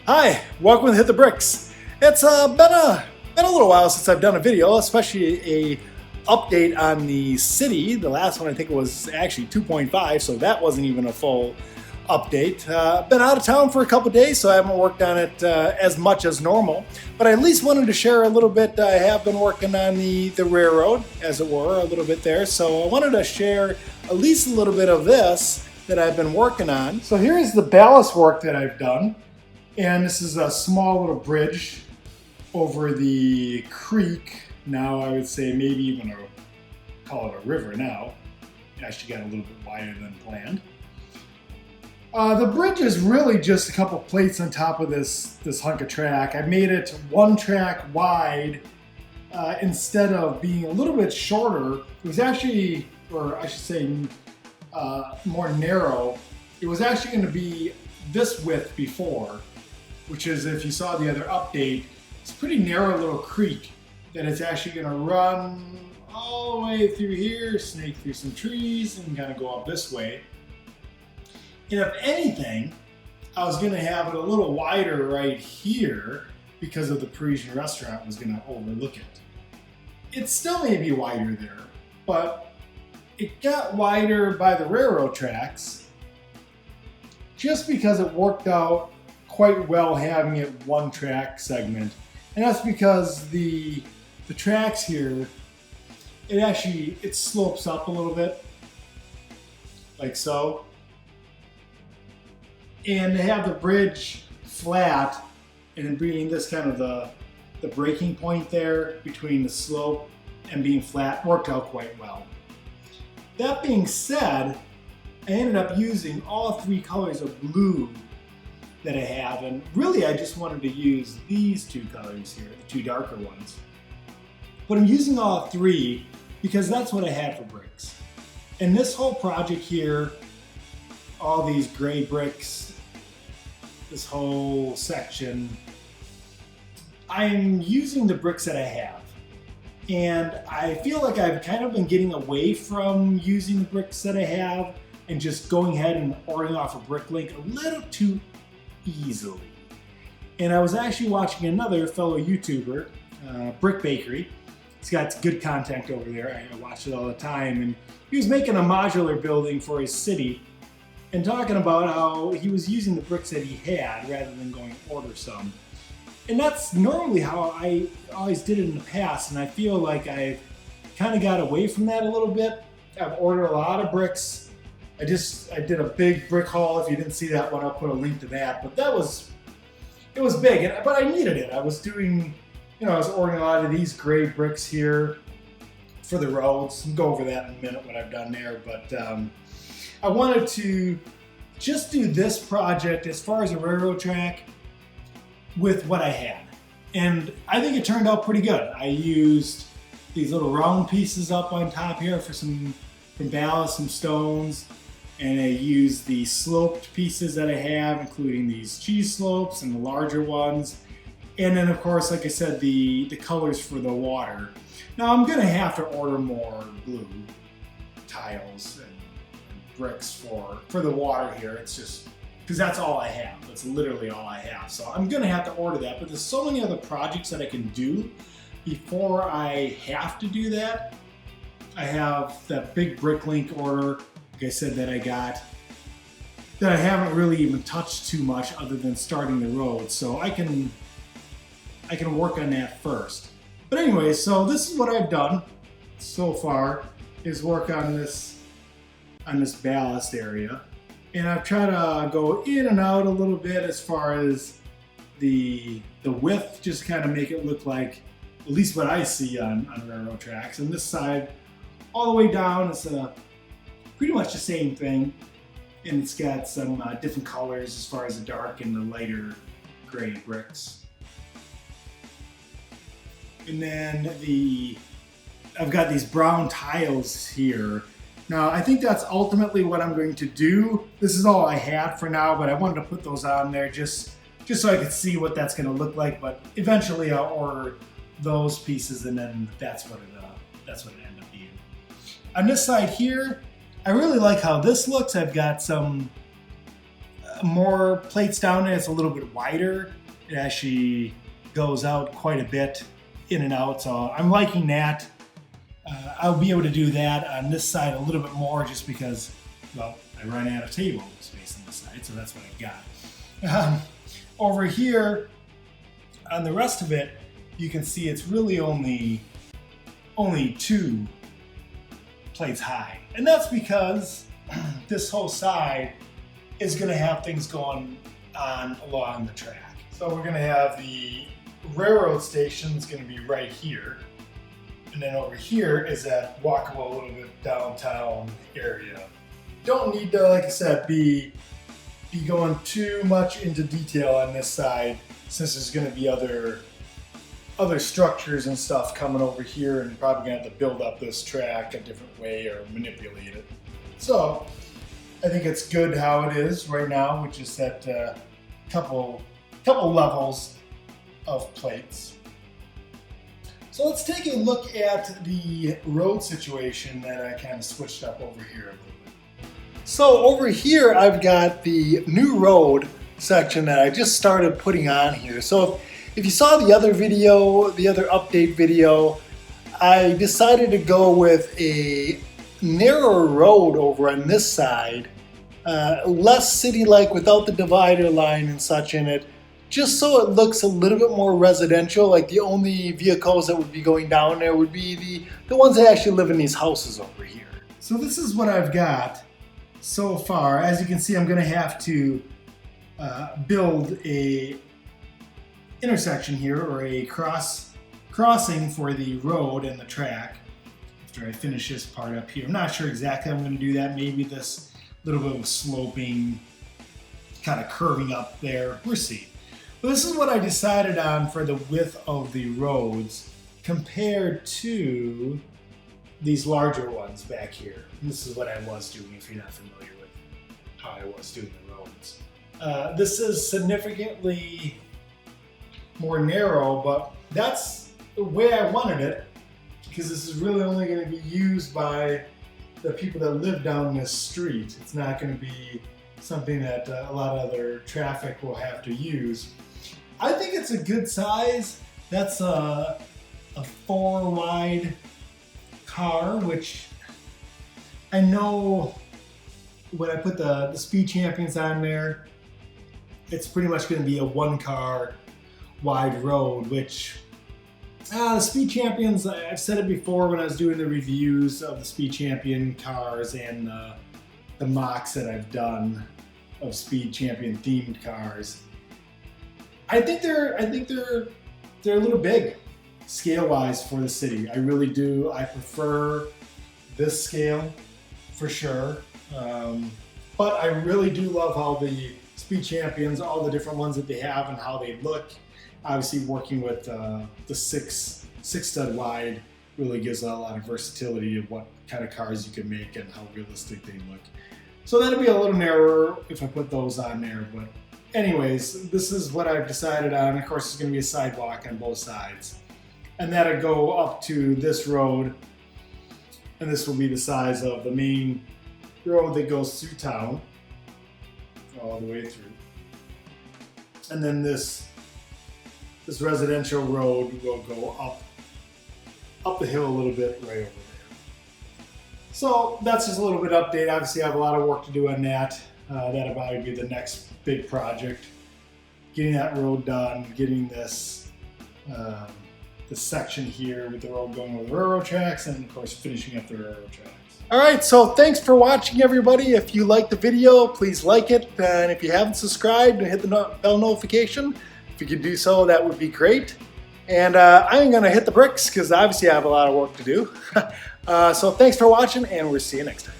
Hi, welcome to Hit the Bricks. It's been a little while since I've done a video, especially a update on the city. The last one I think was actually 2.5, so that wasn't even a full update. Been out of town for a couple days, so I haven't worked on it as much as normal. But I at least wanted to share a little bit. I have been working on the railroad, as it were, a little bit there. So I wanted to share at least a little bit of this that I've been working on. So here's the ballast work that I've done. And this is a small little bridge over the creek. Now I would say maybe even call it a river now. It actually got a little bit wider than planned. The bridge is really just a couple plates on top of this hunk of track. I made it one track wide instead of being a little bit shorter. It was actually, or I should say more narrow. It was actually going to be this width before, which is, if you saw the other update, it's a pretty narrow little creek that it's actually going to run all the way through here, snake through some trees, and kind of go up this way. And if anything, I was going to have it a little wider right here because of the Parisian restaurant was going to overlook it. It still may be wider there, but it got wider by the railroad tracks just because it worked out quite well having it one track segment. And that's because the tracks here, it slopes up a little bit, like so. And to have the bridge flat and being this kind of the breaking point there between the slope and being flat worked out quite well. That being said, I ended up using all three colors of blue that I have, and really I just wanted to use these two colors here, the two darker ones. But I'm using all three because that's what I had for bricks. And this whole project here, all these gray bricks, this whole section, I'm using the bricks that I have. And I feel like I've kind of been getting away from using the bricks that I have and just going ahead and ordering off of Brinklink a little too easily. And I was actually watching another fellow YouTuber, Brick Bakery. He's got good content over there. I watch it all the time. And he was making a modular building for his city and talking about how he was using the bricks that he had rather than going to order some. And that's normally how I always did it in the past. And I feel like I've kind of got away from that a little bit. I've ordered a lot of bricks. I did a big brick haul. If you didn't see that one, I'll put a link to that. But it was big, but I needed it. I was doing, I was ordering a lot of these gray bricks here for the roads. I'll go over that in a minute, what I've done there. But I wanted to just do this project as far as a railroad track with what I had. And I think it turned out pretty good. I used these little round pieces up on top here for some ballast, some stones. And I use the sloped pieces that I have, including these cheese slopes and the larger ones. And then of course, like I said, the colors for the water. Now I'm gonna have to order more blue tiles and bricks for the water here. It's just, because that's all I have. That's literally all I have. So I'm gonna have to order that, but there's so many other projects that I can do before I have to do that. I have that big Brinklink order, like I said, that I got, that I haven't really even touched too much other than starting the road. So I can work on that first. But anyway, so this is what I've done so far, is work on this ballast area. And I've tried to go in and out a little bit as far as the width, just kind of make it look like at least what I see on railroad tracks. And this side, all the way down, it's pretty much the same thing, and it's got some different colors as far as the dark and the lighter gray bricks. And then I've got these brown tiles here. Now I think that's ultimately what I'm going to do. This is all I had for now, but I wanted to put those on there just so I could see what that's going to look like. But eventually I'll order those pieces, and then that's what it ended up being. On this side here, I really like how this looks. I've got some more plates down there. It's a little bit wider. It actually goes out quite a bit in and out, so I'm liking that. I'll be able to do that on this side a little bit more just because, well, I ran out of table space on this side, so that's what I got. Over here, on the rest of it, you can see it's really only 2 plates high. And that's because this whole side is going to have things going on along the track. So we're going to have the railroad station is going to be right here. And then over here is that walkable, a little bit downtown area. Don't need to, like I said, be going too much into detail on this side, since there's going to be other structures and stuff coming over here, and probably going to have to build up this track a different way or manipulate it. So I think it's good how it is right now, which is that couple levels of plates. So let's take a look at the road situation that I kind of switched up over here a little bit. So over here I've got the new road section that I just started putting on here. So if you saw the other video, the other update video, I decided to go with a narrower road over on this side, less city-like without the divider line and such in it, just so it looks a little bit more residential. Like the only vehicles that would be going down there would be the ones that actually live in these houses over here. So this is what I've got so far. As you can see, I'm going to have to build a intersection here, or a crossing for the road and the track after I finish this part up here. I'm not sure exactly how I'm going to do that. Maybe this little bit of sloping, kind of curving up there. We'll see. But this is what I decided on for the width of the roads compared to these larger ones back here. And this is what I was doing, if you're not familiar with how I was doing the roads. This is significantly more narrow, but that's the way I wanted it, because this is really only going to be used by the people that live down this street. It's not going to be something that a lot of other traffic will have to use. I think it's a good size. That's a 4 wide car, which I know when I put the Speed Champions on there, it's pretty much going to be a 1 car wide road, which the Speed Champions, I've said it before when I was doing the reviews of the Speed Champion cars and the MOCS that I've done of Speed Champion themed cars. I think they're a little big scale wise for the city. I really do. I prefer this scale for sure. But I really do love how the Speed Champions, all the different ones that they have and how they look. Obviously working with the six stud wide really gives a lot of versatility of what kind of cars you can make and how realistic they look. So that'll be a little narrower if I put those on there, but anyways, this is what I've decided on. Of course, there's going to be a sidewalk on both sides, and that'll go up to this road, and this will be the size of the main road that goes through town all the way through. And then this residential road will go up the hill a little bit right over there. So that's just a little bit update. Obviously, I have a lot of work to do on that. That'll probably be the next big project. Getting that road done, getting this section here with the road going over the railroad tracks, and of course finishing up the railroad tracks. All right, so thanks for watching, everybody. If you liked the video, please like it. And if you haven't subscribed, and hit the bell notification. If you could do so, that would be great. And I'm gonna hit the bricks because obviously I have a lot of work to do. So thanks for watching, and we'll see you next time.